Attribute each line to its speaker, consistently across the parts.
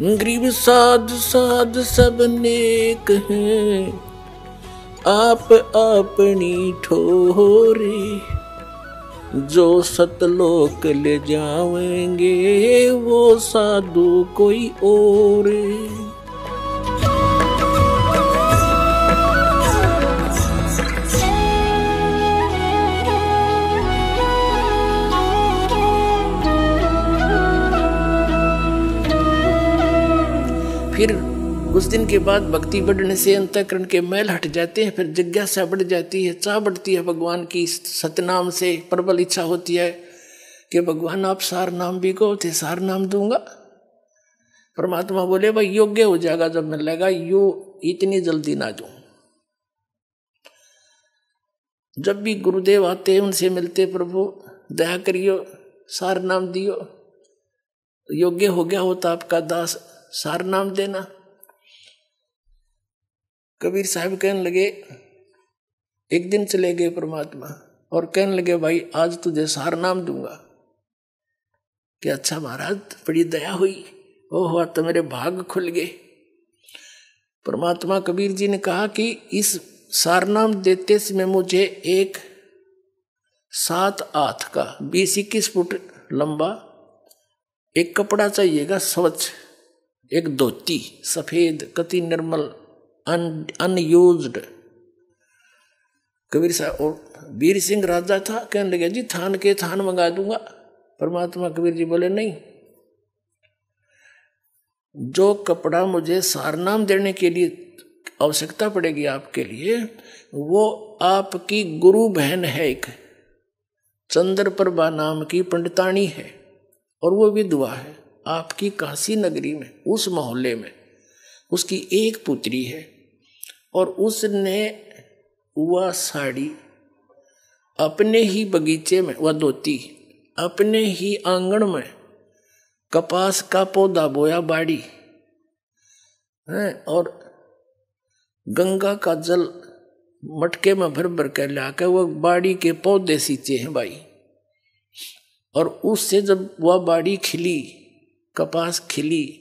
Speaker 1: गरीब साध साध सब नेक हैं, आप अपनी ठोरे, जो सतलोक ले जाएंगे वो साधु कोई और। फिर कुछ दिन के बाद भक्ति बढ़ने से अंतःकरण के मैल हट जाते हैं, फिर जिज्ञासा बढ़ जाती है, चाह बढ़ती है भगवान की सतनाम से। प्रबल इच्छा होती है कि भगवान आप सार नाम भी को थे, सार नाम दूंगा। परमात्मा बोले भाई योग्य हो जाएगा जब मिलेगा, यो इतनी जल्दी ना दूं। जब भी गुरुदेव आते हैं उनसे मिलते, प्रभु दया करियो, सार नाम दियो, योग्य हो गया हो तो आपका दास सार नाम देना। कबीर साहब कहने लगे, एक दिन चले गए परमात्मा और कहने लगे भाई आज तुझे सार नाम दूंगा। कि अच्छा महाराज बड़ी दया हुई, ओह तो मेरे भाग खुल गए। परमात्मा कबीर जी ने कहा कि इस सार नाम देते समय मुझे एक 7 हाथ का 20-21 फुट लंबा एक कपड़ा चाहिएगा स्वच्छ, एक धोती सफेद कति निर्मल अनयूज्ड। कबीर साहब और वीर सिंह राजा था, कहने लगे जी थान के थान मंगा दूंगा। परमात्मा कबीर जी बोले नहीं, जो कपड़ा मुझे सारनाम देने के लिए आवश्यकता पड़ेगी आपके लिए, वो आपकी गुरु बहन है, एक चंद्रप्रभा नाम की पंडितानी है, और वो विधवा है आपकी काशी नगरी में, उस मोहल्ले में उसकी एक पुत्री है, और उसने वह साड़ी अपने ही बगीचे में, वह धोती अपने ही आंगन में कपास का पौधा बोया बाड़ी है, और गंगा का जल मटके में भर भर कर लाकर वह बाड़ी के पौधे सींचे हैं भाई। और उससे जब वह बाड़ी खिली, कपास खिली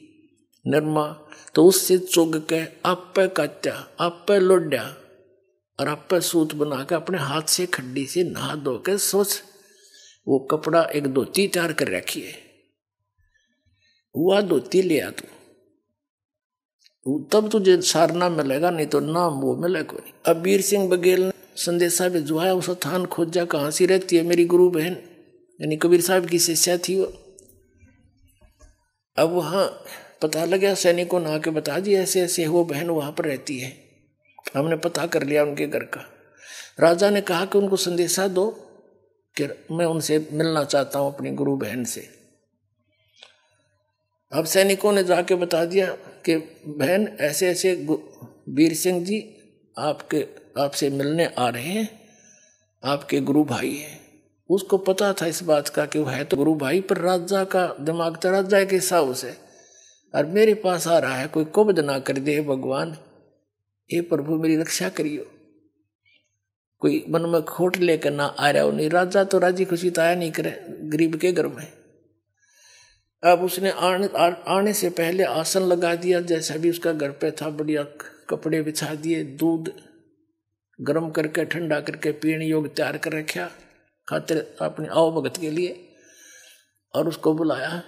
Speaker 1: नरमा, तो उससे चुग के आप पे कात्या, आप पे लोड्या और आप पे सूत बना के अपने हाथ से खड्डी से नहा धो के सोच वो कपड़ा एक धोती तैयार कर रखी है, वह धोती ले आ तू, तब तुझे सारना मिलेगा, नहीं तो नाम वो मिलेगा नहीं। अब वीर सिंह बघेल ने संदेशा भिजवाया, उस थान खोजा कहाँ सी रहती है मेरी गुरु बहन, यानी कबीर साहब की शिष्या थी वो। अब वहाँ पता लगा, सैनिकों ने आके बता दिया ऐसे ऐसे वो बहन वहाँ पर रहती है, हमने पता कर लिया उनके घर का। राजा ने कहा कि उनको संदेशा दो कि मैं उनसे मिलना चाहता हूँ अपनी गुरु बहन से। अब सैनिकों ने जाके बता दिया कि बहन ऐसे ऐसे वीर सिंह जी आपसे मिलने आ रहे हैं, आपके गुरु भाई हैं। उसको पता था इस बात का कि वो है तो गुरु भाई, पर राजा का दिमाग तो राजा के हिसाब से, और मेरे पास आ रहा है, कोई कुबद ना कर दे भगवान, हे प्रभु मेरी रक्षा करियो, कोई मन में खोट लेकर ना आ रहा हो। नहीं, राजा तो राजी खुशी तो आया नहीं करे गरीब के घर में। अब उसने आने से पहले आसन लगा दिया, जैसा भी उसका घर पे था, बढ़िया कपड़े बिछा दिए, दूध गर्म करके ठंडा करके पीने योग्य तैयार कर रखा खातिर अपने आओ भगत के लिए, और उसको बुलाया।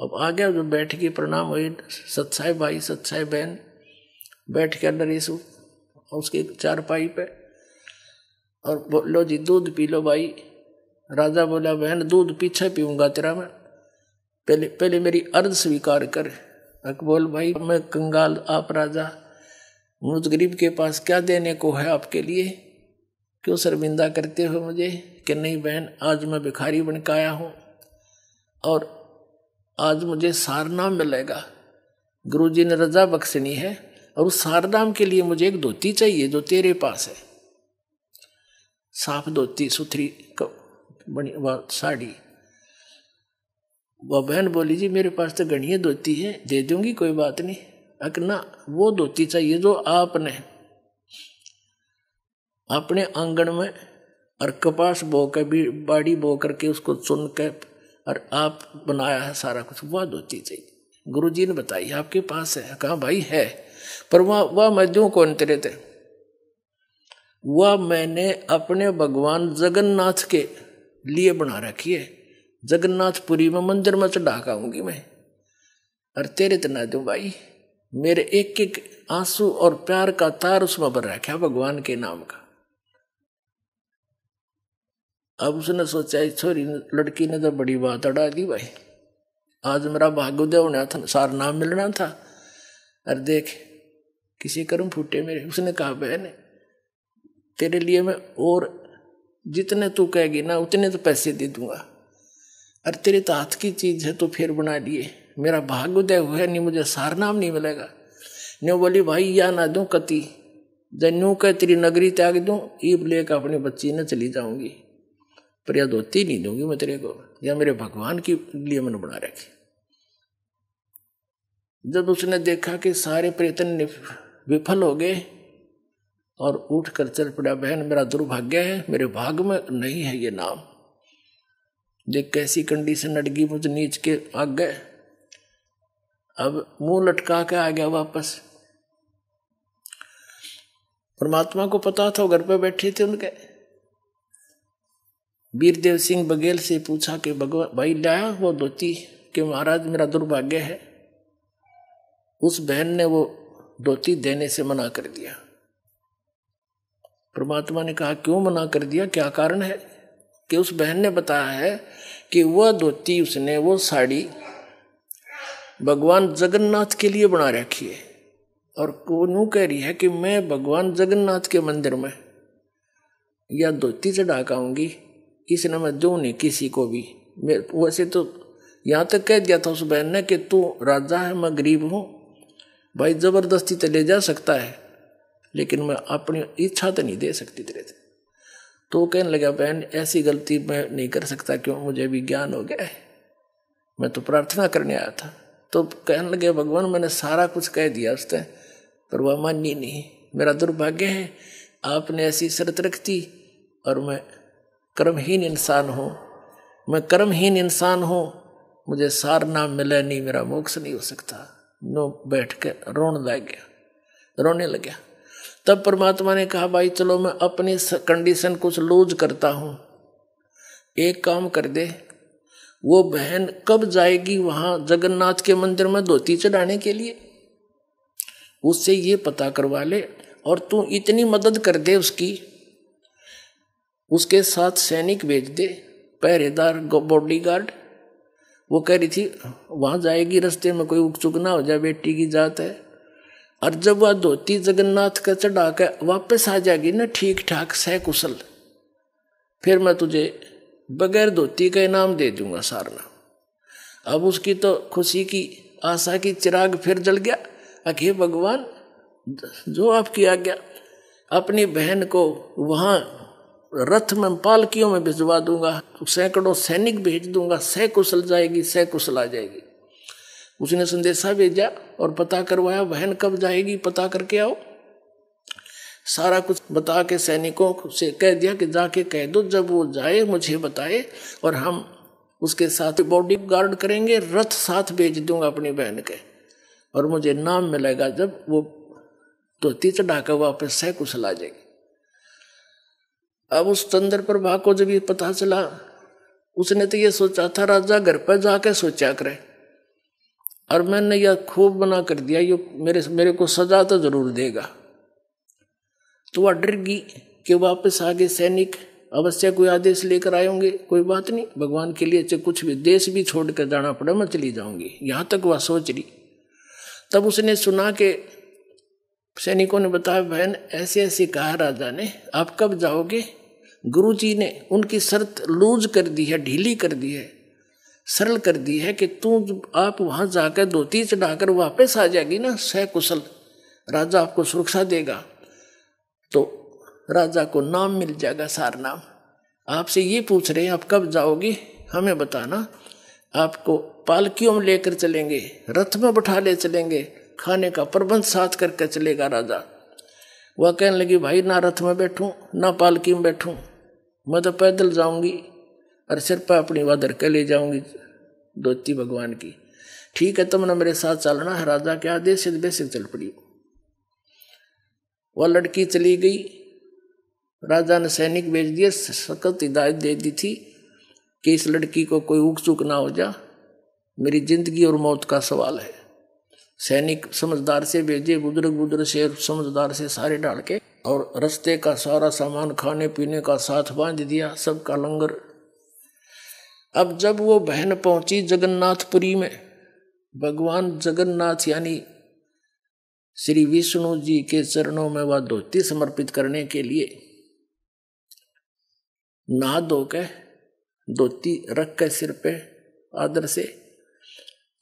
Speaker 1: अब आ गया, जो बैठ के प्रणाम हुए, सत्साई भाई सत्साई बहन बैठ के नरेश उसके चारपाई पे, और बोलो जी दूध पी लो भाई। राजा बोला बहन दूध पीछे पीऊंगा तेरा मैं, पहले मेरी अर्ज स्वीकार कर। बोल भाई मैं कंगाल, आप राजा, मुझ गरीब के पास क्या देने को है आपके लिए, क्यों शर्मिंदा करते हो मुझे। कि नहीं बहन, आज मैं भिखारी बन के आया हूँ और आज मुझे सारनाम मिलेगा, गुरुजी ने रजा बख्शनी है, और उस सारनाम के लिए मुझे एक धोती चाहिए जो तेरे पास है, साफ धोती सुथरी बनी वह साड़ी। वह बहन बोली जी मेरे पास तो घनी धोती है, दे दूंगी कोई बात नहीं, अकना वो धोती चाहिए जो आपने अपने आंगन में और कपास बो के भी बाड़ी बो करके उसको चुन के और आप बनाया है सारा कुछ, वह धोती चाहिए। गुरुजी ने बताई आपके पास है। कहा भाई है, पर वह मैं दूं कौन तेरे थे? वह मैंने अपने भगवान जगन्नाथ के लिए बना रखी है। जगन्नाथपुरी में मंदिर में चढ़ा आऊंगी मैं, और तेरे तो ना दूं भाई। मेरे एक एक आंसू और प्यार का तार उसमें भर रखा भगवान के नाम का। अब उसने सोचा छोरी लड़की ने तो बड़ी बात अड़ा दी भाई, आज मेरा भाग्योदय होना था, सार नाम मिलना था, और देख किसी कर्म फूटे मेरे। उसने कहा बहन तेरे लिए मैं और जितने तू कहेगी ना उतने तो पैसे दे दूंगा, और तेरे तो हाथ की चीज है तो फिर बना लिए। मेरा भाग्योदय हुआ नहीं, मुझे सार नाम नहीं मिलेगा। न्यू बोली भाई या ना दूं कति, जन्यू कह तेरी नगरी त्याग दूं, ईब लेकर अपनी बच्ची ने चली जाऊंगी, पर यह धोती नहीं दूंगी मैं तेरे को, या मेरे भगवान के लिए मैंने बना रखी। जब उसने देखा कि सारे प्रयत्न विफल हो गए और उठ कर चल पड़ा, बहन मेरा दुर्भाग्य है, मेरे भाग में नहीं है ये नाम। देख कैसी कंडीशन अड़गी मुझ नीच के आ गए। अब मुंह लटका के आ गया वापस। परमात्मा को पता था, घर पे बैठे थे उनके। वीरदेव सिंह बघेल से पूछा कि भगवान भाई लाया वो धोती, कि महाराज मेरा दुर्भाग्य है। उस बहन ने वो धोती देने से मना कर दिया। परमात्मा ने कहा क्यों मना कर दिया, क्या कारण है? कि उस बहन ने बताया है कि वह धोती उसने वो साड़ी भगवान जगन्नाथ के लिए बना रखी है, और वो यूं कह रही है कि मैं भगवान जगन्नाथ के मंदिर में या धोती चढ़ा आऊंगी, इसने मैं दूं नहीं किसी को भी। वैसे तो यहाँ तक कह दिया था उस बहन ने कि तू राजा है मैं गरीब हूँ, भाई जबरदस्ती तो ले जा सकता है, लेकिन मैं अपनी इच्छा तो नहीं दे सकती तेरे से। तो कहने लगा बहन ऐसी गलती मैं नहीं कर सकता, क्यों मुझे भी ज्ञान हो गया है, मैं तो प्रार्थना करने आया था। तो कहने लगे भगवान मैंने सारा कुछ कह दिया उसने, पर वह मानी नहीं। मेरा दुर्भाग्य है आपने ऐसी शर्त रख दी, और मैं कर्महीन इंसान हूँ, मैं कर्महीन इंसान हूँ, मुझे सार नाम मिला नहीं, मेरा मोक्ष नहीं हो सकता। नो बैठ के रोने लग गया। तब परमात्मा ने कहा भाई चलो मैं अपनी कंडीशन कुछ लूज करता हूँ, एक काम कर दे, वो बहन कब जाएगी वहां जगन्नाथ के मंदिर में धोती चढ़ाने के लिए, उससे ये पता करवा ले, और तू इतनी मदद कर दे उसकी, उसके साथ सैनिक भेज दे, पहरेदार बॉडीगार्ड। वो कह रही थी वहां जाएगी रास्ते में कोई उकचुक ना हो जाए, बेटी की जात है, और जब वह धोती जगन्नाथ का चढ़ा कर वापस आ जाएगी ना ठीक ठाक सकुशल, फिर मैं तुझे बगैर धोती का इनाम दे दूंगा सारना। अब उसकी तो खुशी की आशा की चिराग फिर जल गया। अखे भगवान जो आपकी आज्ञा, अपनी बहन को वहां रथ में पालकियों में भिजवा दूंगा, सैकड़ों सैनिक भेज दूंगा, सकुशल जाएगी सकुशल आ जाएगी। उसने संदेशा भेजा और पता करवाया बहन कब जाएगी पता करके आओ। सारा कुछ बता के सैनिकों से कह दिया कि जाके कह दो जब वो जाए मुझे बताए, और हम उसके साथ बॉडी गार्ड करेंगे, रथ साथ भेज दूंगा अपनी बहन के, और मुझे नाम मिलेगा जब वो धोती चढ़ाकर वापस सकुशल आ जाएगी। अब उस चंद्र प्रभा को जब ये पता चला, उसने तो ये सोचा था राजा घर पर जाके सोचा करे, और मैंने यह खूब मना कर दिया, ये मेरे को सजा तो जरूर देगा। तो वह डर गई कि वापस आगे सैनिक अवश्य कोई आदेश लेकर आए होंगे, कोई बात नहीं भगवान के लिए चाहे कुछ भी देश भी छोड़ कर जाना पड़े मैं चली जाऊंगी, यहाँ तक वह सोच रही। तब उसने सुना कि सैनिकों ने बताया बहन ऐसे ऐसे कहा राजा ने, आप कब जाओगे? गुरुजी ने उनकी शर्त लूज कर दी है, ढीली कर दी है, सरल कर दी है कि तू आप वहां जाकर धोती चढ़ाकर वापस आ जाएगी ना सकुशल, राजा आपको सुरक्षा देगा, तो राजा को नाम मिल जाएगा सार नाम। आपसे ये पूछ रहे हैं आप कब जाओगे, हमें बताना, आपको पालकियों में लेकर चलेंगे, रथ में बैठा ले चलेंगे, खाने का प्रबंध साथ करके चलेगा राजा। वह कहने लगी भाई ना रथ में बैठूं ना पालकी में बैठूं, मैं तो पैदल जाऊंगी और सिर पर अपनी वादर के ले जाऊंगी धोती भगवान की। ठीक है तुमने मेरे साथ चलना है, राजा के आदेश से बेसिक चल पड़ी। वह लड़की चली गई। राजा ने सैनिक भेज दिए, सख्त हिदायत दे दी थी कि इस लड़की को कोई उक चूक ना हो जा, मेरी जिंदगी और मौत का सवाल है। सैनिक समझदार से भेजे, बुजुर्ग से समझदार से सारे डाल के, और रास्ते का सारा सामान खाने पीने का साथ बांध दिया, सबका लंगर। अब जब वो बहन पहुंची जगन्नाथपुरी में, भगवान जगन्नाथ यानी श्री विष्णु जी के चरणों में वह धोती समर्पित करने के लिए नहा धो के धोती रख के सिर पे आदर से,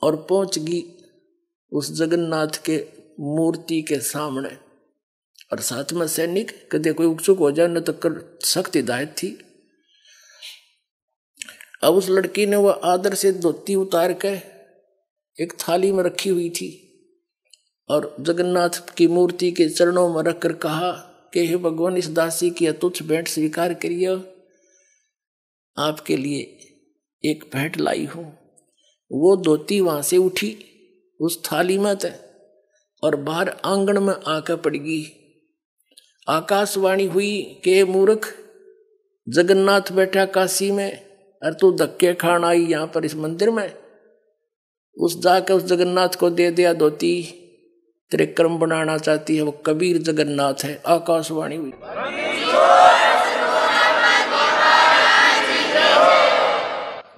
Speaker 1: और पहुंच गई उस जगन्नाथ के मूर्ति के सामने। और साथ में सैनिक, कदे कोई उत्सुक हो जाए न तो कर सख्त हिदायत थी। अब उस लड़की ने वह आदर से धोती उतार के एक थाली में रखी हुई थी और जगन्नाथ की मूर्ति के चरणों में रखकर कहा कि हे भगवान, इस दासी की तुच्छ भेंट स्वीकार करिए, आपके लिए एक भेंट लाई हूं। वो धोती वहां से उठी उस थाली में थे और बाहर आंगन में आकर पड़ गई। आकाशवाणी हुई कि मूर्ख, जगन्नाथ बैठा काशी में और तू धक्के खान आई यहां पर इस मंदिर में। उस जाकर उस जगन्नाथ को दे दिया धोती, तेरे कर्म बनाना चाहती है, वो कबीर जगन्नाथ है। आकाशवाणी हुई।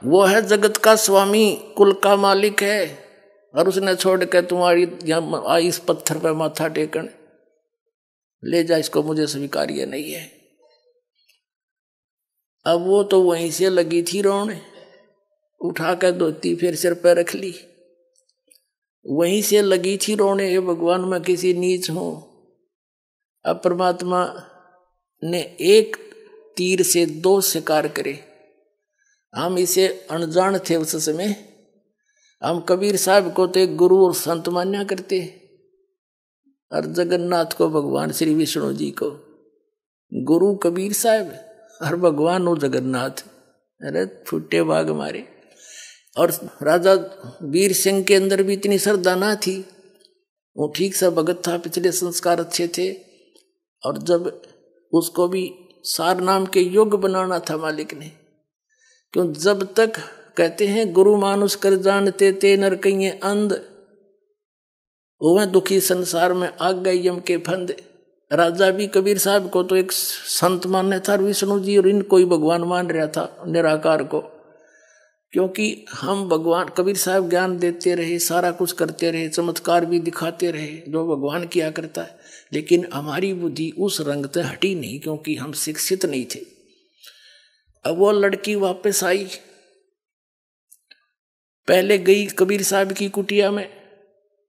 Speaker 1: वो है जगत का स्वामी, कुल का मालिक है, और उसने छोड़ के तुम्हारी यहाँ आई इस पत्थर पर माथा टेकन, ले जा इसको, मुझे स्वीकार्य नहीं है। अब वो तो वहीं से लगी थी रोने, उठा कर धोती फिर सिर पर रख ली, वहीं से लगी थी रोने, हे भगवान मैं किसी नीच हूं। अब परमात्मा ने एक तीर से दो शिकार करे। हम इसे अनजान थे उस समय, हम कबीर साहब को तो एक गुरु और संत मान्या करते, और जगन्नाथ को भगवान श्री विष्णु जी को गुरु कबीर साहब और भगवान हो जगन्नाथ। अरे फुटे बाग मारे। और राजा वीर सिंह के अंदर भी इतनी श्रद्धा ना थी, वो ठीक सा भगत था, पिछले संस्कार अच्छे थे, और जब उसको भी सार नाम के योग बनाना था मालिक ने, क्यों जब तक कहते हैं गुरु मानुष कर जानते ते नर कहिए अंध, वह दुखी संसार में आ गए यम के फंद। राजा भी कबीर साहब को तो एक संत मानने था, विष्णु जी और इनको ही भगवान मान रहा था, निराकार को, क्योंकि हम भगवान कबीर साहब ज्ञान देते रहे, सारा कुछ करते रहे, चमत्कार भी दिखाते रहे जो भगवान किया करता है, लेकिन हमारी बुद्धि उस रंग से हटी नहीं, क्योंकि हम शिक्षित नहीं थे। अब वो लड़की वापस आई, पहले गई कबीर साहब की कुटिया में,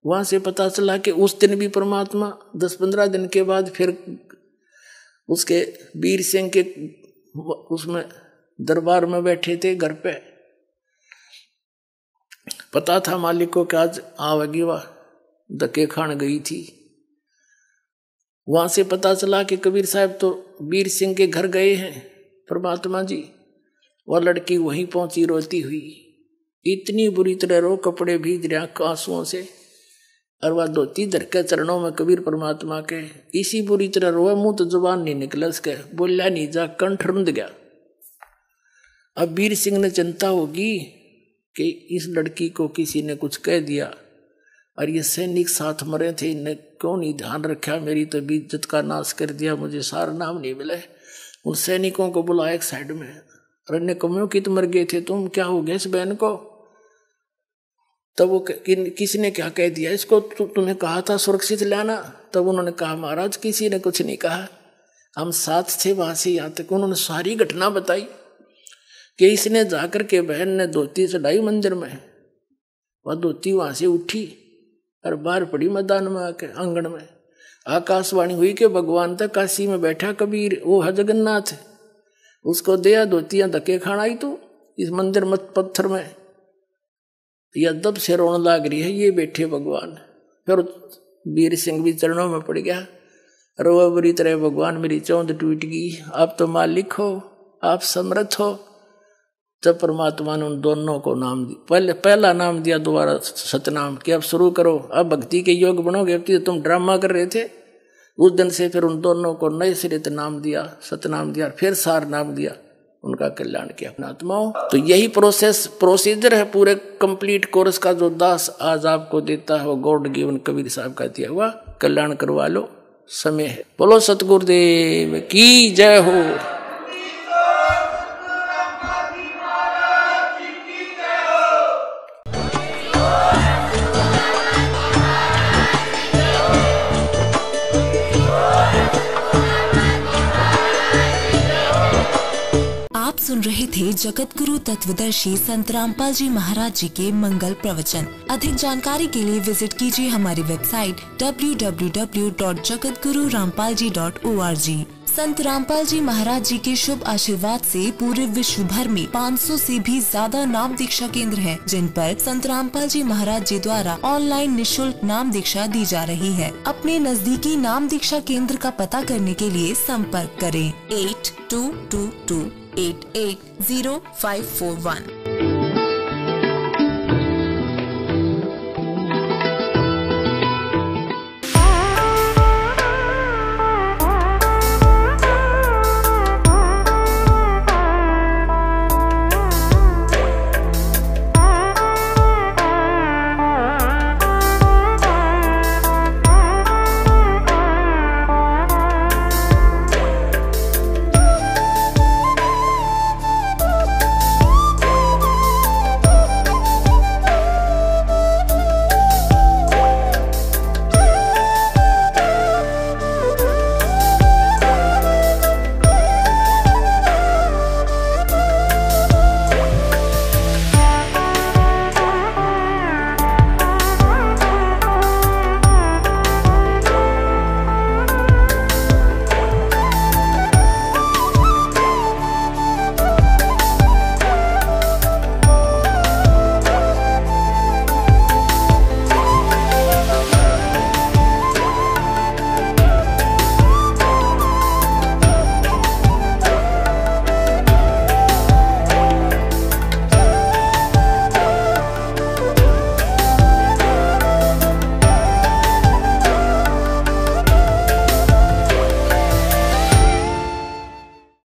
Speaker 1: वहां से पता चला कि उस दिन भी परमात्मा 10-15 दिन के बाद फिर उसके वीर सिंह के उसमें दरबार में बैठे थे घर पे। पता था मालिक को कि आज आवेगी, वह धक्के खान गई थी। वहां से पता चला कि कबीर साहब तो वीर सिंह के घर गए हैं परमात्मा जी। वह लड़की वहीं पहुंची रोती हुई, इतनी बुरी तरह रो, कपड़े भीज रहे आंसुओं से, और वह धोती धर के चरणों में कबीर परमात्मा के इसी बुरी तरह रोए, मुंह तो जुबान नहीं निकला उसके, बोलिया नहीं जा, कंठ रुंध गया। अब वीर सिंह ने चिंता होगी कि इस लड़की को किसी ने कुछ कह दिया, और ये सैनिक साथ मरे थे, इन्हें क्यों नहीं ध्यान रखा, मेरी तो इज्जत का नाश कर दिया, मुझे सारा नाम नहीं मिले। उन सैनिकों को बुलाया एक साइड में, अरे कमियों की तो मर गए थे तुम, क्या हो गया इस बहन को? तब वो किसी ने क्या कह दिया इसको, तुम्हें कहा था सुरक्षित लाना। तब उन्होंने कहा महाराज किसी ने कुछ नहीं कहा, हम साथ थे वहां से यहाँ तक। उन्होंने सारी घटना बताई कि इसने जाकर के बहन ने धोती चढ़ाई मंदिर में, वह धोती वहां से उठी और बाहर पड़ी मैदान में आके आंगन में। आकाशवाणी हुई कि भगवान तक काशी में बैठा कबीर, वो है जगन्नाथ, उसको दिया धोतियां धक्के खाना आई तू इस मंदिर मत पत्थर में। या दब से रोने लाग रही है ये बैठे भगवान। फिर वीर सिंह भी चरणों में पड़ गया, रो बुरी तरह, भगवान मेरी चौंध टूट गई, आप तो मालिक हो, आप समर्थ हो, जब परमात्मा ने उन दोनों को नाम दिया, पहला नाम दिया दोबारा सतनाम, कि अब शुरू करो, अब भक्ति के योग बनोगे। अब तो तुम ड्रामा कर रहे थे। उस दिन से फिर उन दोनों को नए सिरे से नाम दिया, सतनाम दिया, फिर सार नाम दिया, उनका कल्याण किया अपना आत्माओं। तो यही प्रोसीजर है पूरे कंप्लीट कोर्स का, जो दास आज आपको देता है वो गॉड गिवन कबीर साहब का दिया हुआ। कल्याण करवा लो, समय है। बोलो सतगुरुदेव की जय हो।
Speaker 2: सुन रहे थे जगत गुरु तत्वदर्शी संत रामपाल जी महाराज जी के मंगल प्रवचन। अधिक जानकारी के लिए विजिट कीजिए हमारी वेबसाइट www.jagatgururampalji.org। संत रामपाल जी महाराज जी के शुभ आशीर्वाद से पूरे विश्व भर में 500 से भी ज्यादा नाम दीक्षा केंद्र हैं, जिन पर संत रामपाल जी महाराज जी द्वारा ऑनलाइन निशुल्क नाम दीक्षा दी जा रही है। अपने नजदीकी नाम दीक्षा केंद्र का पता करने के लिए संपर्क करें 8222 880541।